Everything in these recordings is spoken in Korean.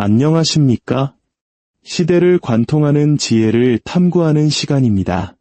안녕하십니까? 시대를 관통하는 지혜를 탐구하는 시간입니다.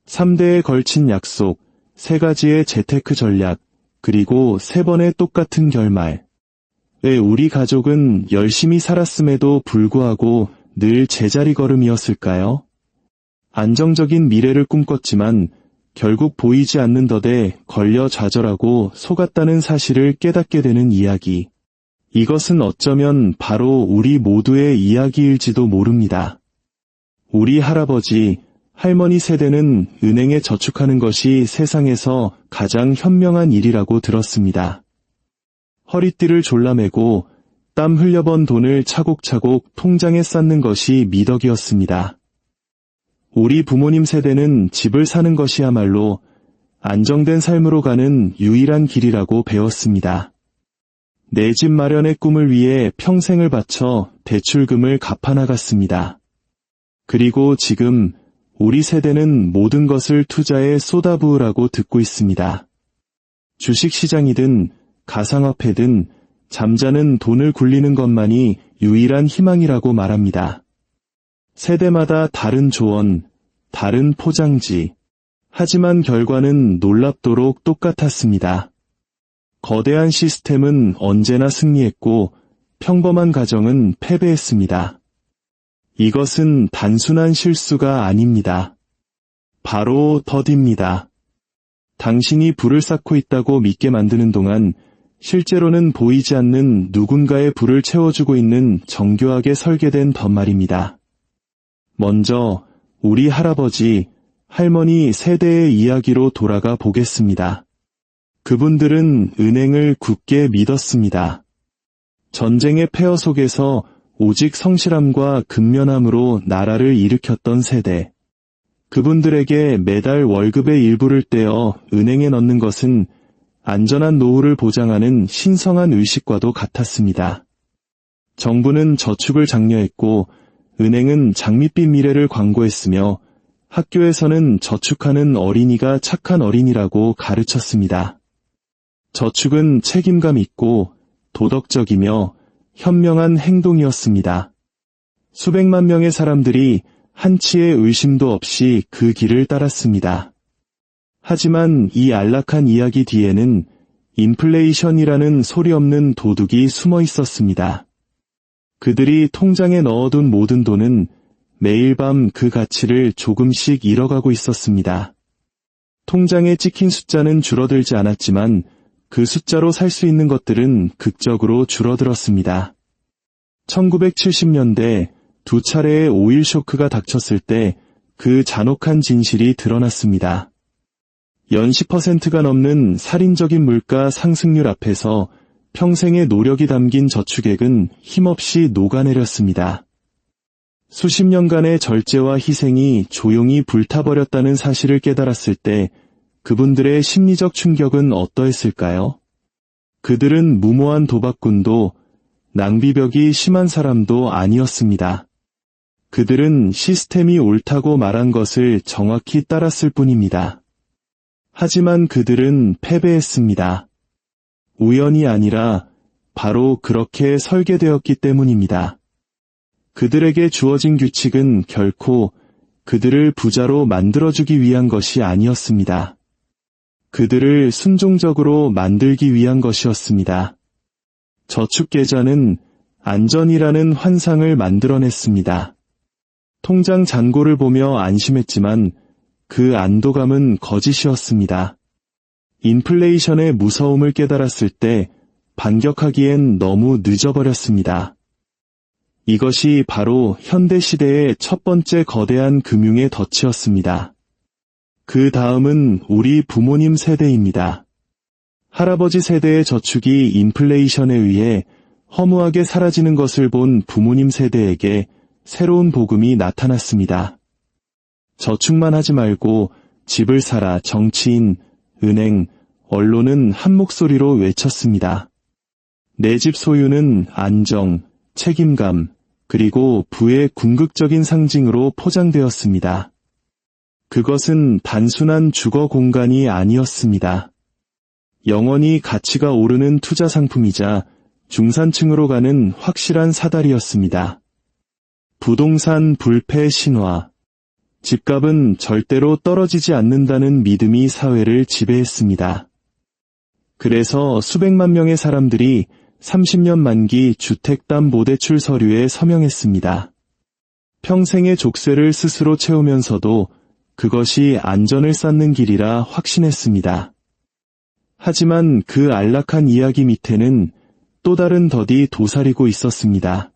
3대에 걸친 약속, 3가지의 재테크 전략, 그리고 3번의 똑같은 결말. 왜 우리 가족은 열심히 살았음에도 불구하고 늘 제자리 걸음이었을까요? 안정적인 미래를 꿈꿨지만 결국 보이지 않는 덫에 걸려 좌절하고 속았다는 사실을 깨닫게 되는 이야기. 이것은 어쩌면 바로 우리 모두의 이야기일지도 모릅니다. 우리 할아버지, 할머니 세대는 은행에 저축하는 것이 세상에서 가장 현명한 일이라고 들었습니다. 허리띠를 졸라매고 땀 흘려번 돈을 차곡차곡 통장에 쌓는 것이 미덕이었습니다. 우리 부모님 세대는 집을 사는 것이야말로 안정된 삶으로 가는 유일한 길이라고 배웠습니다. 내 집 마련의 꿈을 위해 평생을 바쳐 대출금을 갚아나갔습니다. 그리고 지금 우리 세대는 모든 것을 투자에 쏟아부으라고 듣고 있습니다. 주식시장이든 가상화폐든 잠자는 돈을 굴리는 것만이 유일한 희망이라고 말합니다. 세대마다 다른 조언, 다른 포장지. 하지만 결과는 놀랍도록 똑같았습니다. 거대한 시스템은 언제나 승리했고 평범한 가정은 패배했습니다. 이것은 단순한 실수가 아닙니다. 바로 덫입니다. 당신이 불을 쌓고 있다고 믿게 만드는 동안 실제로는 보이지 않는 누군가의 불을 채워주고 있는 정교하게 설계된 덫 말입니다. 먼저 우리 할아버지, 할머니 세대의 이야기로 돌아가 보겠습니다. 그분들은 은행을 굳게 믿었습니다. 전쟁의 폐허 속에서 오직 성실함과 근면함으로 나라를 일으켰던 세대. 그분들에게 매달 월급의 일부를 떼어 은행에 넣는 것은 안전한 노후를 보장하는 신성한 의식과도 같았습니다. 정부는 저축을 장려했고 은행은 장밋빛 미래를 광고했으며 학교에서는 저축하는 어린이가 착한 어린이라고 가르쳤습니다. 저축은 책임감 있고 도덕적이며 현명한 행동이었습니다. 수백만 명의 사람들이 한치의 의심도 없이 그 길을 따랐습니다. 하지만 이 안락한 이야기 뒤에는 인플레이션이라는 소리 없는 도둑이 숨어 있었습니다. 그들이 통장에 넣어둔 모든 돈은 매일 밤 그 가치를 조금씩 잃어가고 있었습니다. 통장에 찍힌 숫자는 줄어들지 않았지만 그 숫자로 살 수 있는 것들은 극적으로 줄어들었습니다. 1970년대 2차례의 오일 쇼크가 닥쳤을 때 그 잔혹한 진실이 드러났습니다. 연 10%가 넘는 살인적인 물가 상승률 앞에서 평생의 노력이 담긴 저축액은 힘없이 녹아내렸습니다. 수십 년간의 절제와 희생이 조용히 불타버렸다는 사실을 깨달았을 때 그분들의 심리적 충격은 어떠했을까요? 그들은 무모한 도박꾼도 낭비벽이 심한 사람도 아니었습니다. 그들은 시스템이 옳다고 말한 것을 정확히 따랐을 뿐입니다. 하지만 그들은 패배했습니다. 우연이 아니라 바로 그렇게 설계되었기 때문입니다. 그들에게 주어진 규칙은 결코 그들을 부자로 만들어주기 위한 것이 아니었습니다. 그들을 순종적으로 만들기 위한 것이었습니다. 저축계좌는 안전이라는 환상을 만들어냈습니다. 통장 잔고를 보며 안심했지만 그 안도감은 거짓이었습니다. 인플레이션의 무서움을 깨달았을 때 반격하기엔 너무 늦어버렸습니다. 이것이 바로 현대시대의 첫 번째 거대한 금융의 덫이었습니다. 그 다음은 우리 부모님 세대입니다. 할아버지 세대의 저축이 인플레이션에 의해 허무하게 사라지는 것을 본 부모님 세대에게 새로운 복음이 나타났습니다. 저축만 하지 말고 집을 사라. 정치인, 은행, 언론은 한 목소리로 외쳤습니다. 내 집 소유는 안정, 책임감, 그리고 부의 궁극적인 상징으로 포장되었습니다. 그것은 단순한 주거 공간이 아니었습니다. 영원히 가치가 오르는 투자 상품이자 중산층으로 가는 확실한 사다리였습니다. 부동산 불패 신화. 집값은 절대로 떨어지지 않는다는 믿음이 사회를 지배했습니다. 그래서 수백만 명의 사람들이 30년 만기 주택담보대출 서류에 서명했습니다. 평생의 족쇄를 스스로 채우면서도 그것이 안전을 쌓는 길이라 확신했습니다. 하지만 그 안락한 이야기 밑에는 또 다른 덫이 도사리고 있었습니다.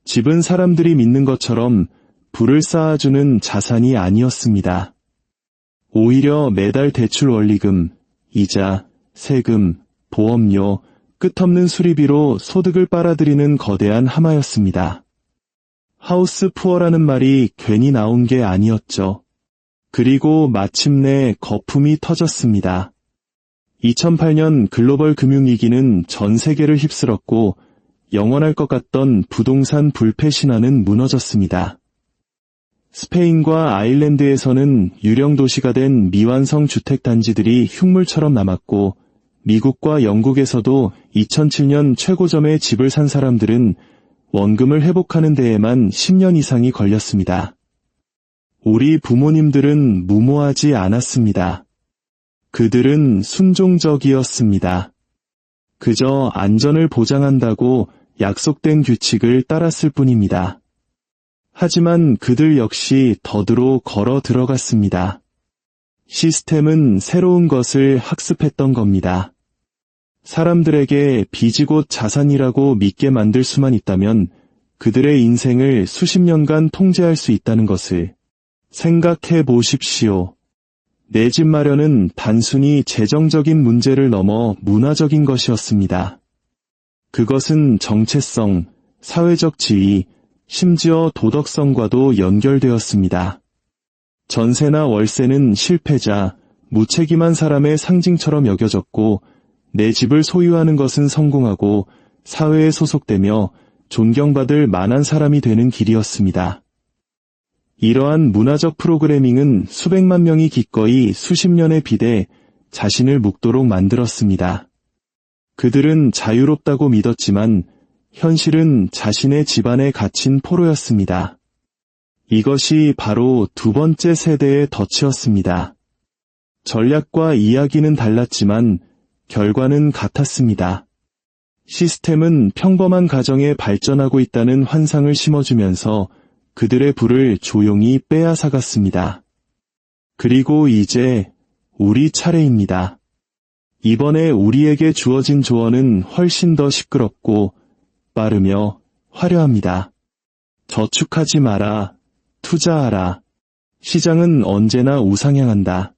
집은 사람들이 믿는 것처럼 부를 쌓아주는 자산이 아니었습니다. 오히려 매달 대출 원리금, 이자, 세금, 보험료, 끝없는 수리비로 소득을 빨아들이는 거대한 하마였습니다. 하우스 푸어라는 말이 괜히 나온 게 아니었죠. 그리고 마침내 거품이 터졌습니다. 2008년 글로벌 금융위기는 전 세계를 휩쓸었고 영원할 것 같던 부동산 불패 신화는 무너졌습니다. 스페인과 아일랜드에서는 유령 도시가 된 미완성 주택단지들이 흉물처럼 남았고 미국과 영국에서도 2007년 최고점의 집을 산 사람들은 원금을 회복하는 데에만 10년 이상이 걸렸습니다. 우리 부모님들은 무모하지 않았습니다. 그들은 순종적이었습니다. 그저 안전을 보장한다고 약속된 규칙을 따랐을 뿐입니다. 하지만 그들 역시 더드로 걸어 들어갔습니다. 시스템은 새로운 것을 학습했던 겁니다. 사람들에게 빚이 곧 자산이라고 믿게 만들 수만 있다면 그들의 인생을 수십 년간 통제할 수 있다는 것을 생각해 보십시오. 내 집 마련은 단순히 재정적인 문제를 넘어 문화적인 것이었습니다. 그것은 정체성, 사회적 지위, 심지어 도덕성과도 연결되었습니다. 전세나 월세는 실패자, 무책임한 사람의 상징처럼 여겨졌고 내 집을 소유하는 것은 성공하고 사회에 소속되며 존경받을 만한 사람이 되는 길이었습니다. 이러한 문화적 프로그래밍은 수백만 명이 기꺼이 수십 년의 빚에 자신을 묵도록 만들었습니다. 그들은 자유롭다고 믿었지만 현실은 자신의 집안에 갇힌 포로였습니다. 이것이 바로 두 번째 세대의 덫이었습니다. 전략과 이야기는 달랐지만 결과는 같았습니다. 시스템은 평범한 가정에 발전하고 있다는 환상을 심어주면서 그들의 부를 조용히 빼앗아갔습니다. 그리고 이제 우리 차례입니다. 이번에 우리에게 주어진 조언은 훨씬 더 시끄럽고 빠르며 화려합니다. 저축하지 마라. 투자하라. 시장은 언제나 우상향한다.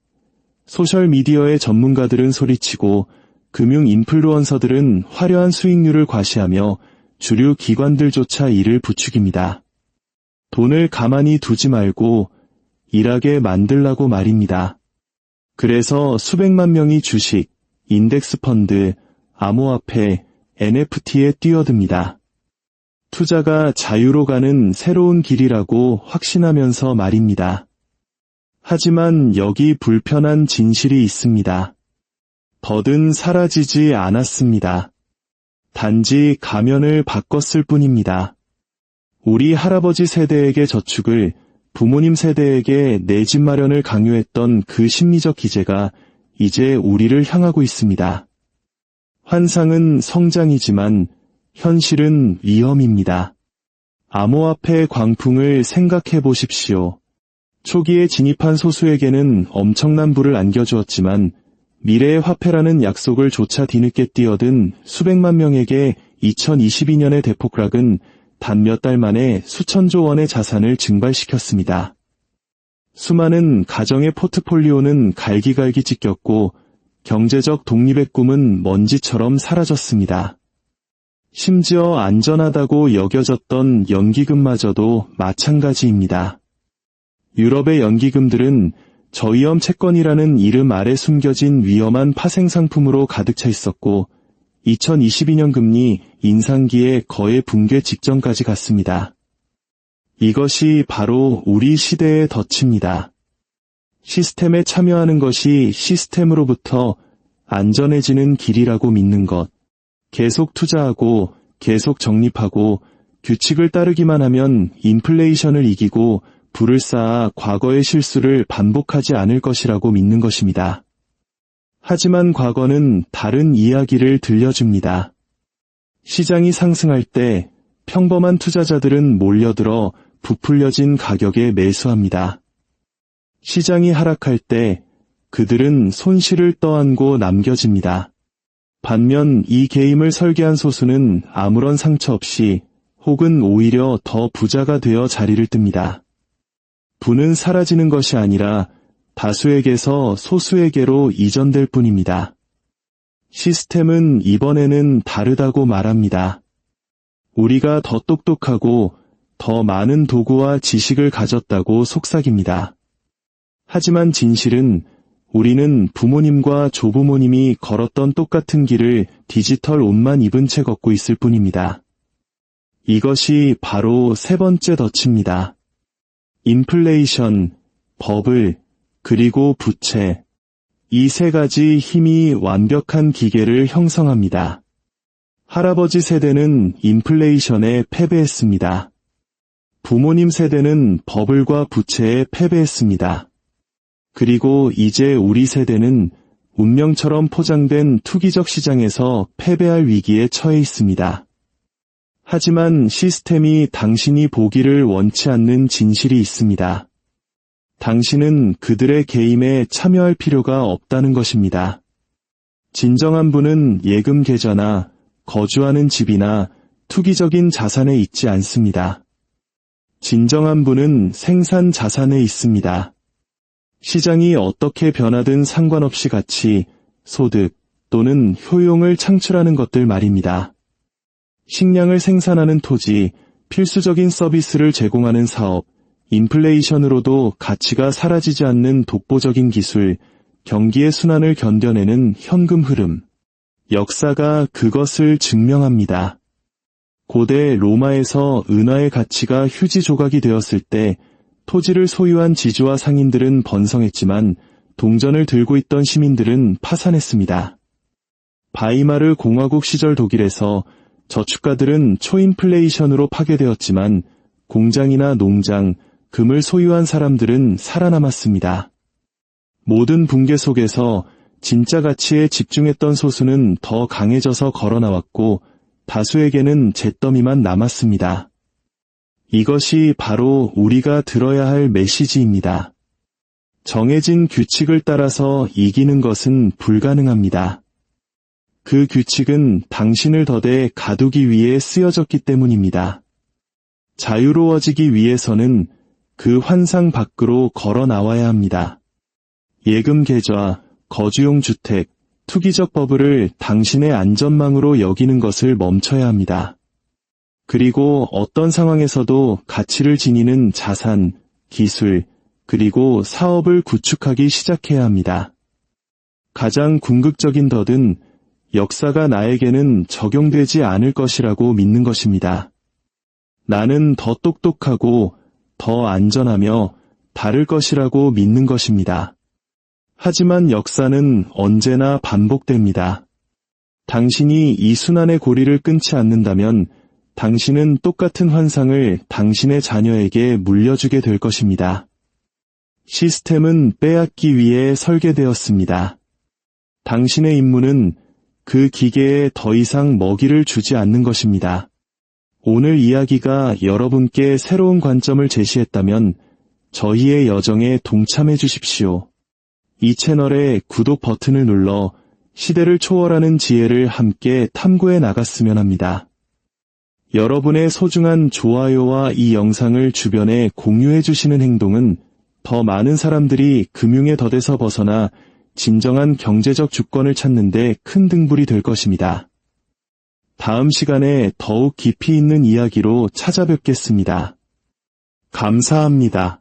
소셜미디어의 전문가들은 소리치고 금융 인플루언서들은 화려한 수익률을 과시하며 주류 기관들조차 이를 부추깁니다. 돈을 가만히 두지 말고 일하게 만들라고 말입니다. 그래서 수백만 명이 주식, 인덱스 펀드, 암호화폐, NFT에 뛰어듭니다. 투자가 자유로 가는 새로운 길이라고 확신하면서 말입니다. 하지만 여기 불편한 진실이 있습니다. 덫은 사라지지 않았습니다. 단지 가면을 바꿨을 뿐입니다. 우리 할아버지 세대에게 저축을, 부모님 세대에게 내 집 마련을 강요했던 그 심리적 기제가 이제 우리를 향하고 있습니다. 환상은 성장이지만 현실은 위험입니다. 암호화폐 광풍을 생각해 보십시오. 초기에 진입한 소수에게는 엄청난 부를 안겨주었지만 미래의 화폐라는 약속을 조차 뒤늦게 뛰어든 수백만 명에게 2022년의 대폭락은 단 몇 달 만에 수천조 원의 자산을 증발시켰습니다. 수많은 가정의 포트폴리오는 갈기갈기 찢겼고 경제적 독립의 꿈은 먼지처럼 사라졌습니다. 심지어 안전하다고 여겨졌던 연기금마저도 마찬가지입니다. 유럽의 연기금들은 저위험 채권이라는 이름 아래 숨겨진 위험한 파생상품으로 가득 차 있었고 2022년 금리 인상기에 거의 붕괴 직전까지 갔습니다. 이것이 바로 우리 시대의 덫입니다. 시스템에 참여하는 것이 시스템으로부터 안전해지는 길이라고 믿는 것. 계속 투자하고 계속 적립하고 규칙을 따르기만 하면 인플레이션을 이기고 부를 쌓아 과거의 실수를 반복하지 않을 것이라고 믿는 것입니다. 하지만 과거는 다른 이야기를 들려줍니다. 시장이 상승할 때 평범한 투자자들은 몰려들어 부풀려진 가격에 매수합니다. 시장이 하락할 때 그들은 손실을 떠안고 남겨집니다. 반면 이 게임을 설계한 소수는 아무런 상처 없이 혹은 오히려 더 부자가 되어 자리를 뜹니다. 부는 사라지는 것이 아니라 다수에게서 소수에게로 이전될 뿐입니다. 시스템은 이번에는 다르다고 말합니다. 우리가 더 똑똑하고 더 많은 도구와 지식을 가졌다고 속삭입니다. 하지만 진실은 우리는 부모님과 조부모님이 걸었던 똑같은 길을 디지털 옷만 입은 채 걷고 있을 뿐입니다. 이것이 바로 세 번째 덫입니다. 인플레이션, 버블, 그리고 부채. 이 세 가지 힘이 완벽한 기계를 형성합니다. 할아버지 세대는 인플레이션에 패배했습니다. 부모님 세대는 버블과 부채에 패배했습니다. 그리고 이제 우리 세대는 운명처럼 포장된 투기적 시장에서 패배할 위기에 처해 있습니다. 하지만 시스템이 당신이 보기를 원치 않는 진실이 있습니다. 당신은 그들의 게임에 참여할 필요가 없다는 것입니다. 진정한 부는 예금 계좌나 거주하는 집이나 투기적인 자산에 있지 않습니다. 진정한 부는 생산 자산에 있습니다. 시장이 어떻게 변하든 상관없이 가치, 소득 또는 효용을 창출하는 것들 말입니다. 식량을 생산하는 토지, 필수적인 서비스를 제공하는 사업, 인플레이션으로도 가치가 사라지지 않는 독보적인 기술, 경기의 순환을 견뎌내는 현금 흐름. 역사가 그것을 증명합니다. 고대 로마에서 은화의 가치가 휴지 조각이 되었을 때 토지를 소유한 지주와 상인들은 번성했지만 동전을 들고 있던 시민들은 파산했습니다. 바이마르 공화국 시절 독일에서 저축가들은 초인플레이션으로 파괴되었지만 공장이나 농장, 금을 소유한 사람들은 살아남았습니다. 모든 붕괴 속에서 진짜 가치에 집중했던 소수는 더 강해져서 걸어나왔고 다수에게는 잿더미만 남았습니다. 이것이 바로 우리가 들어야 할 메시지입니다. 정해진 규칙을 따라서 이기는 것은 불가능합니다. 그 규칙은 당신을 덫에 가두기 위해 쓰여졌기 때문입니다. 자유로워지기 위해서는 그 환상 밖으로 걸어 나와야 합니다. 예금 계좌, 거주용 주택, 투기적 버블을 당신의 안전망으로 여기는 것을 멈춰야 합니다. 그리고 어떤 상황에서도 가치를 지니는 자산, 기술, 그리고 사업을 구축하기 시작해야 합니다. 가장 궁극적인 덫은 역사가 나에게는 적용되지 않을 것이라고 믿는 것입니다. 나는 더 똑똑하고 더 안전하며 다를 것이라고 믿는 것입니다. 하지만 역사는 언제나 반복됩니다. 당신이 이 순환의 고리를 끊지 않는다면 당신은 똑같은 환상을 당신의 자녀에게 물려주게 될 것입니다. 시스템은 빼앗기 위해 설계되었습니다. 당신의 임무는 그 기계에 더 이상 먹이를 주지 않는 것입니다. 오늘 이야기가 여러분께 새로운 관점을 제시했다면 저희의 여정에 동참해 주십시오. 이 채널의 구독 버튼을 눌러 시대를 초월하는 지혜를 함께 탐구해 나갔으면 합니다. 여러분의 소중한 좋아요와 이 영상을 주변에 공유해 주시는 행동은 더 많은 사람들이 금융의 덫에서 벗어나 진정한 경제적 주권을 찾는 데 큰 등불이 될 것입니다. 다음 시간에 더욱 깊이 있는 이야기로 찾아뵙겠습니다. 감사합니다.